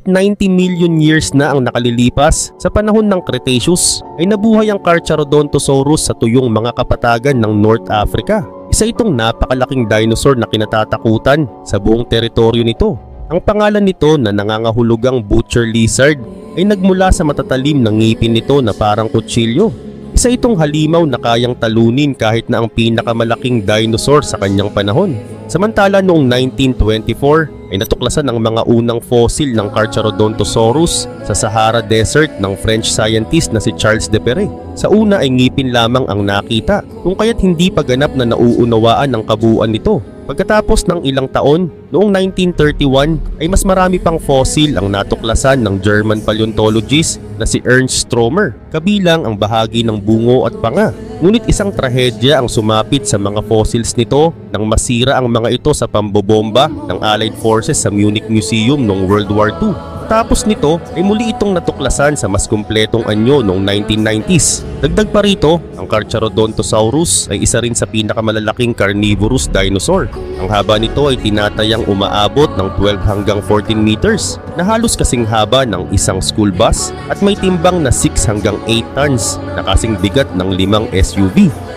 Kahit 90 million years na ang nakalilipas sa panahon ng Cretaceous, ay nabuhay ang Carcharodontosaurus sa tuyong mga kapatagan ng North Africa. Isa itong napakalaking dinosaur na kinatatakutan sa buong teritoryo nito. Ang pangalan nito na nangangahulugang butcher lizard ay nagmula sa matatalim na ngipin nito na parang kutsilyo. Isa itong halimaw na kayang talunin kahit na ang pinakamalaking dinosaur sa kanyang panahon. Samantala noong 1924 ay natuklasan ang mga unang fossil ng Carcharodontosaurus sa Sahara Desert ng French scientist na si Charles de Perret. Sa una ay ngipin lamang ang nakita, kung kaya't hindi pa ganap na nauunawaan ang kabuuan nito. Pagkatapos ng ilang taon, noong 1931 ay mas marami pang fossil ang natuklasan ng German paleontologist na si Ernst Stromer, kabilang ang bahagi ng bungo at panga. Ngunit isang trahedya ang sumapit sa mga fossils nito nang masira ang mga ito sa pambobomba ng Allied Forces sa Munich Museum noong World War II. Tapos nito ay muli itong natuklasan sa mas kumpletong anyo noong 1990s. Dagdag pa rito, ang Carcharodontosaurus ay isa rin sa pinakamalalaking carnivorous dinosaur. Ang haba nito ay tinatayang umaabot ng 12 hanggang 14 meters na halos kasing haba ng isang school bus at may timbang na 6 hanggang 8 tons na kasing bigat ng 5 SUV.